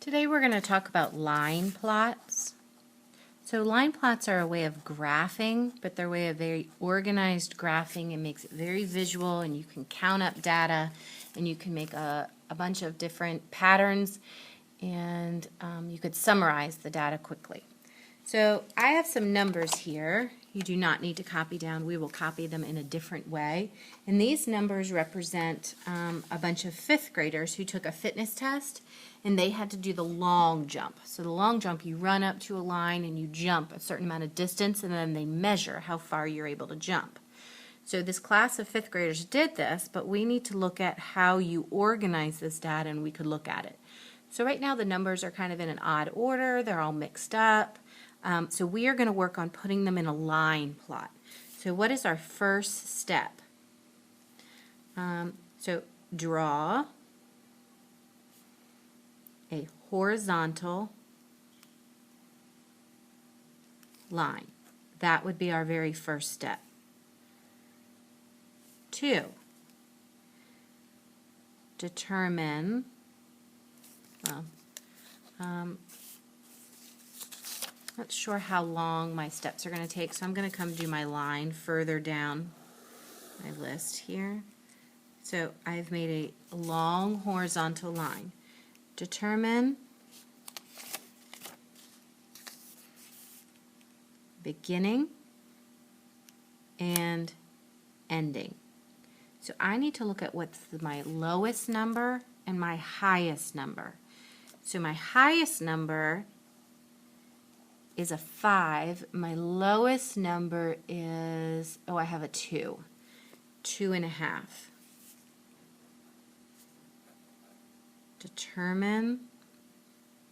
Today we're going to talk about line plots. So line plots are a way of graphing, but they're a way of very organized graphing. It makes it very visual, and you can count up data, and you can make a bunch of different patterns, and you could summarize the data quickly. So I have some numbers here. You do not need to copy down. We will copy them in a different way. And these numbers represent a bunch of fifth graders who took a fitness test, and they had to do the long jump. So the long jump, you run up to a line and you jump a certain amount of distance, and then they measure how far you're able to jump. So this class of fifth graders did this, but we need to look at how you organize this data, and we could look at it. So right now the numbers are kind of in an odd order. They're all mixed up. So we are going to work on putting them in a line plot. So what is our first step? So draw a horizontal line. That would be our very first step. 2, determine, not sure how long my steps are going to take, so I'm going to come do my line further down my list here. So I've made a long horizontal line. Determine beginning and ending. So I need to look at what's my lowest number and my highest number. So my highest number is a 5. My lowest number is, I have a 2. 2.5. Determine,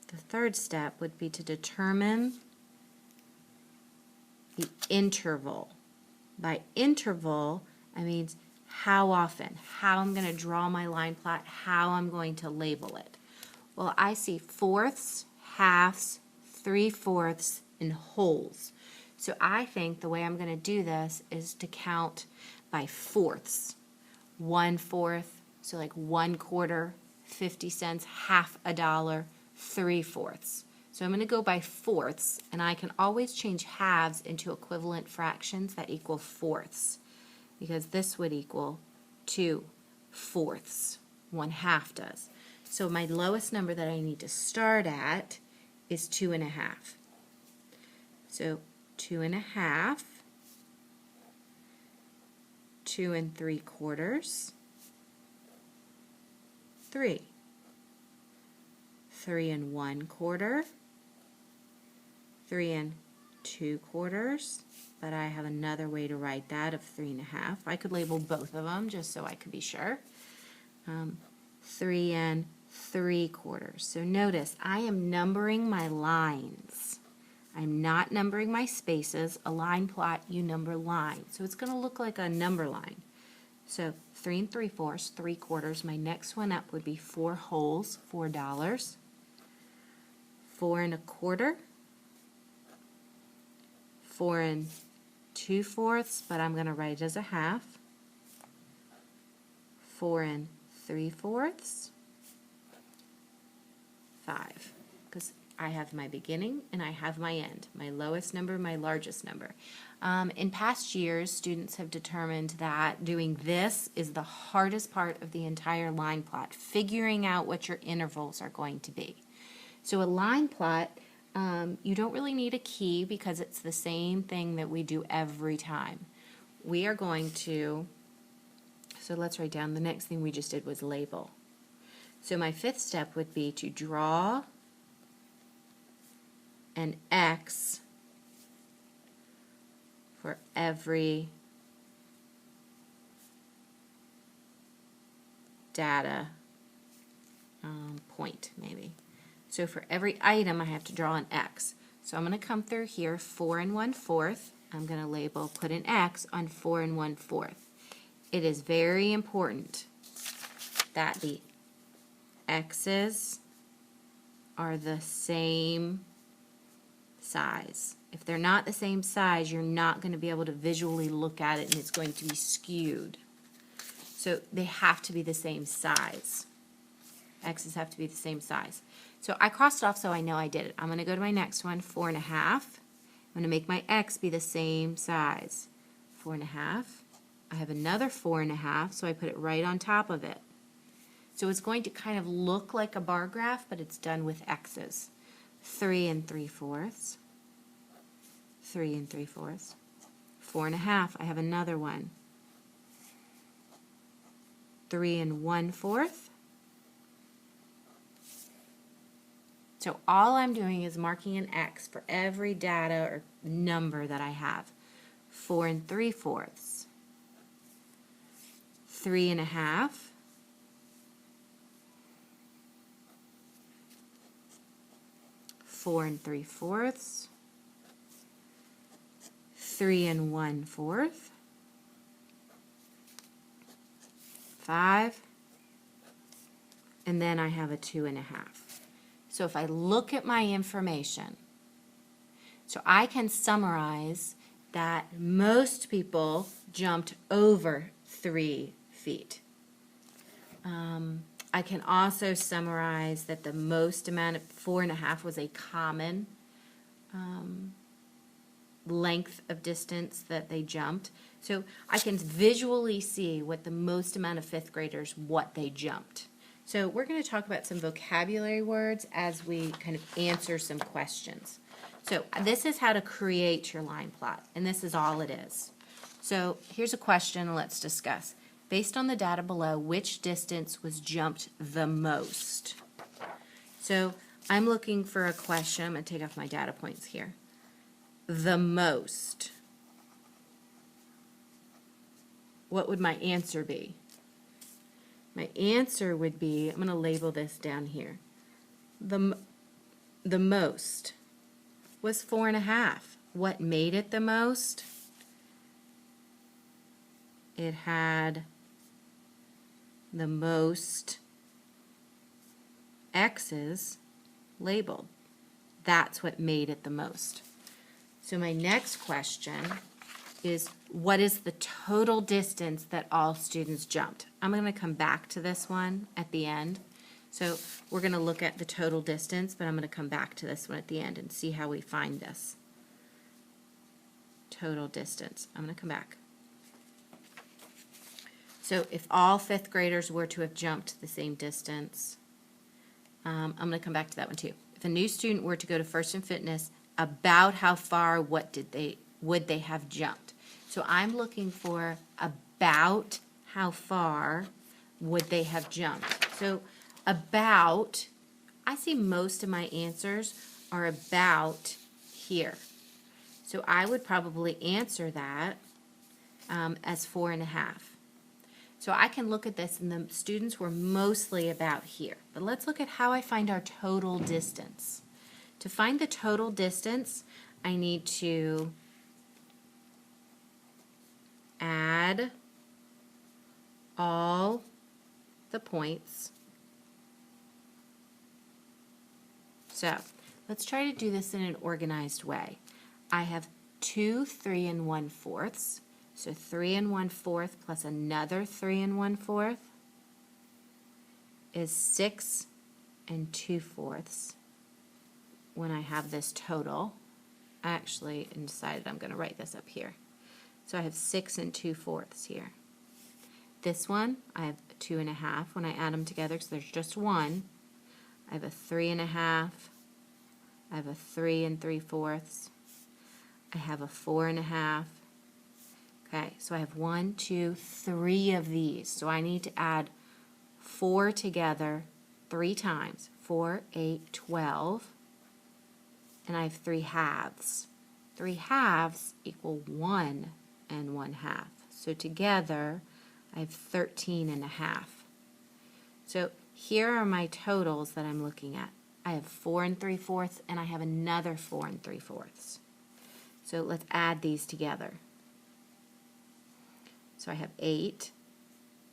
the third step would be to determine the interval. By interval, I mean how often, how I'm going to draw my line plot, how I'm going to label it. Well, I see fourths, halves, 3/4, and wholes. So I think the way I'm going to do this is to count by fourths. 1/4, so like 1/4, 50 cents, half a dollar, 3/4. So I'm going to go by fourths, and I can always change halves into equivalent fractions that equal fourths, because this would equal 2/4. 1/2 does. So my lowest number that I need to start at is 2.5. So 2.5, 2 3/4, 3, 3 1/4, 3 2/4, but I have another way to write that of 3.5. I could label both of them just so I could be sure. 3 3/4. So notice I am numbering my lines. I'm not numbering my spaces. A line plot, you number lines. So it's going to look like a number line. So 3 3/4, 3/4. My next one up would be 4 wholes, $4. 4 1/4, 4 2/4, but I'm going to write it as a half. 4 3/4, 5, because I have my beginning and I have my end, my lowest number, my largest number. In past years, students have determined that doing this is the hardest part of the entire line plot, figuring out what your intervals are going to be. So a line plot, you don't really need a key because it's the same thing that we do every time. We are going to, so let's write down, the next thing we just did was label. So my fifth step would be to draw an X for every data point, maybe. So for every item, I have to draw an X. So I'm going to come through here, 4 1/4. I'm going to label, put an X on 4 1/4. It is very important that the X's are the same size. If they're not the same size, you're not going to be able to visually look at it, and it's going to be skewed. So they have to be the same size. X's have to be the same size. So I crossed it off so I know I did it. I'm going to go to my next one, 4 1/2. I'm going to make my X be the same size. 4 1/2. I have another 4 1/2, so I put it right on top of it. So it's going to kind of look like a bar graph, but it's done with X's. 3 3/4. 3 3/4. 4 1/2. I have another one. 3 1/4. So all I'm doing is marking an X for every data or number that I have. 4 3/4. 3 1/2. 4 3/4. 3 1/4. 5. And then I have a 2 1/2. So if I look at my information, so I can summarize that most people jumped over 3 feet. I can also summarize that the most amount of 4 1/2 was a common length of distance that they jumped. So I can visually see what the most amount of fifth graders, what they jumped. So we're going to talk about some vocabulary words as we kind of answer some questions. So this is how to create your line plot, and this is all it is. So here's a question, let's discuss. Based on the data below, which distance was jumped the most? So I'm looking for a question. I'm going to take off my data points here. The most. What would my answer be? My answer would be, I'm going to label this down here. The most was 4 1/2. What made it the most? It had the most X's labeled. That's what made it the most. So my next question is, what is the total distance that all students jumped? I'm going to come back to this one at the end. So we're going to look at the total distance, but I'm going to come back to this one at the end and see how we find this. Total distance. I'm going to come back. So if all fifth graders were to have jumped the same distance, I'm going to come back to that one too. If a new student were to go to First and Fitness, about how far, would they have jumped? So I'm looking for about how far would they have jumped. So about, I see most of my answers are about here. So I would probably answer that as 4 1/2. So I can look at this, and the students were mostly about here. But let's look at how I find our total distance. To find the total distance, I need to add all the points. So let's try to do this in an organized way. I have 2 3 1/4. So 3 1/4 plus another 3 1/4 is 6 2/4 when I have this total. I actually decided I'm going to write this up here. So I have 6 2/4 here. This one, I have 2 1/2 when I add them together, because there's just one. I have a 3 1/2. I have a 3 3/4. I have a 4 1/2. Okay, so I have 1, 2, 3 of these. So I need to add 4 together 3 times. 4, 8, 12. And I have 3 halves. 3 halves equal 1 1/2. So together, I have 13 1/2. So here are my totals that I'm looking at. I have 4 3/4, and I have another 4 3/4. So let's add these together. So I have 8,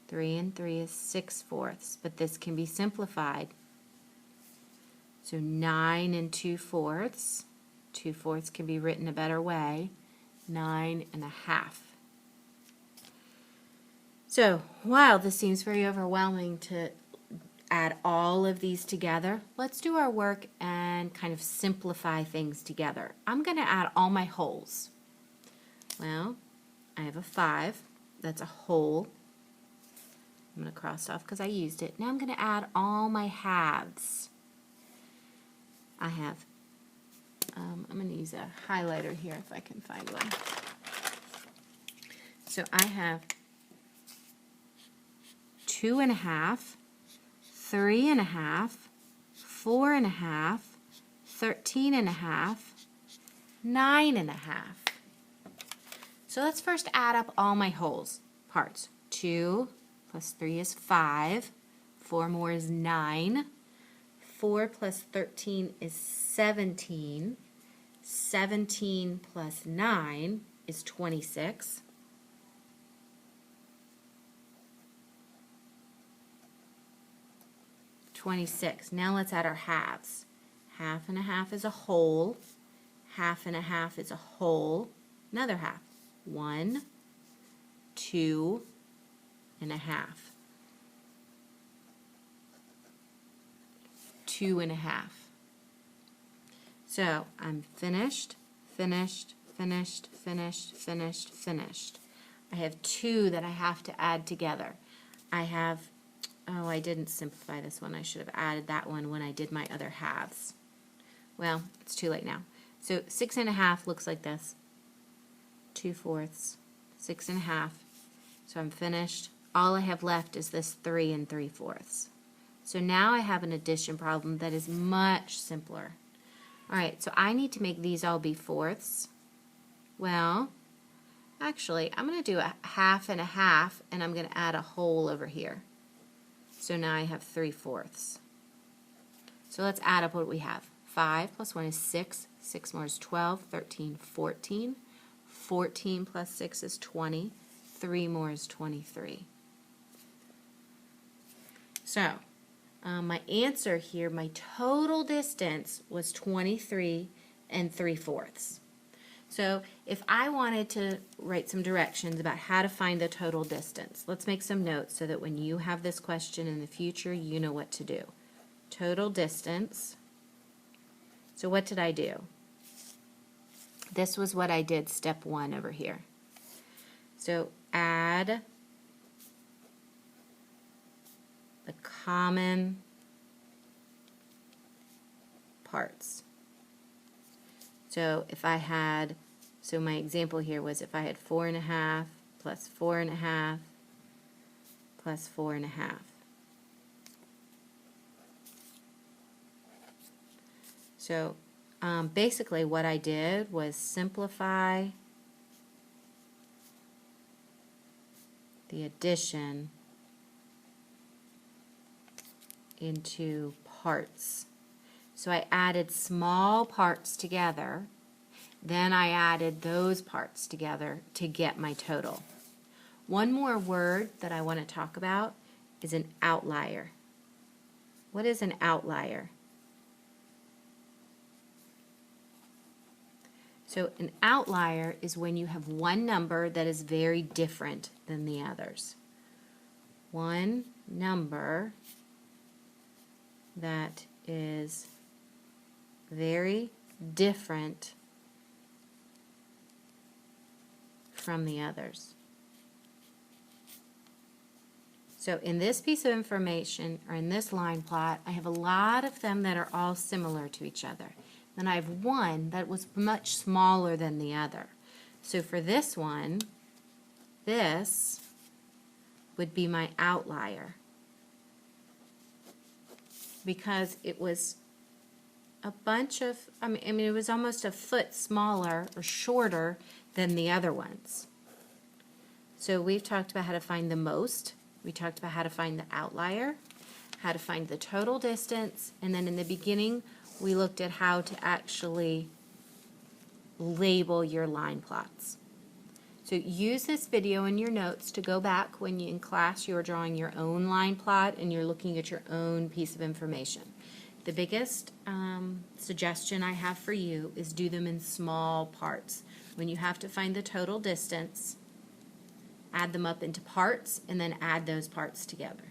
3 3 is 6/4, but this can be simplified. So 9 2/4, 2/4 can be written a better way, 9 1/2. So while this seems very overwhelming to add all of these together. Let's do our work and kind of simplify things together. I'm going to add all my wholes. Well, I have a 5. That's a whole. I'm going to cross off because I used it. Now I'm going to add all my halves. I have, I'm going to use a highlighter here if I can find one. So I have 2.5, 3.5, 4.5, 13.5, 9.5. So let's first add up all my wholes parts. 2 plus 3 is 5. 4 more is 9. 4 plus 13 is 17. 17 plus 9 is 26. 26. Now let's add our halves. 1/2 is a whole. 1/2 is a whole. Another half. 1, 2 1/2. 2 1/2. So I'm finished, finished, finished, finished, finished, finished. I have 2 that I have to add together. I have, oh, I didn't simplify this one. I should have added that one when I did my other halves. Well, it's too late now. So 6 1/2 looks like this. 2/4, 6 1/2. So I'm finished. All I have left is this 3 3/4. So now I have an addition problem that is much simpler. All right, so I need to make these all be fourths. Well, actually, I'm going to do a 1/2 and a 1/2, and I'm going to add a whole over here. So now I have 3/4. So let's add up what we have. 5 plus 1 is 6. 6 more is 12. 13, 14. 14 plus 6 is 20. 3 more is 23. So, my answer here, my total distance was 23 3/4. So if I wanted to write some directions about how to find the total distance, let's make some notes so that when you have this question in the future, you know what to do. Total distance. So what did I do? This was what I did, step 1 over here. So add the common parts. So if I had, so my example here was if I had 4 1/2 plus 4 1/2 plus 4 1/2. So basically what I did was simplify the addition into parts. So I added small parts together, then I added those parts together to get my total. One more word that I want to talk about is an outlier. What is an outlier? So an outlier is when you have one number that is very different than the others. One number that is very different from the others. So in this piece of information, or in this line plot, I have a lot of them that are all similar to each other. Then I have one that was much smaller than the other. So for this one, this would be my outlier, because it was a bunch of, I mean it was almost a foot smaller or shorter than the other ones. So we've talked about how to find the most. We talked about how to find the outlier, how to find the total distance, and then in the beginning we looked at how to actually label your line plots. So use this video in your notes to go back when in class you're drawing your own line plot and you're looking at your own piece of information. The biggest suggestion I have for you is do them in small parts. When you have to find the total distance, add them up into parts and then add those parts together.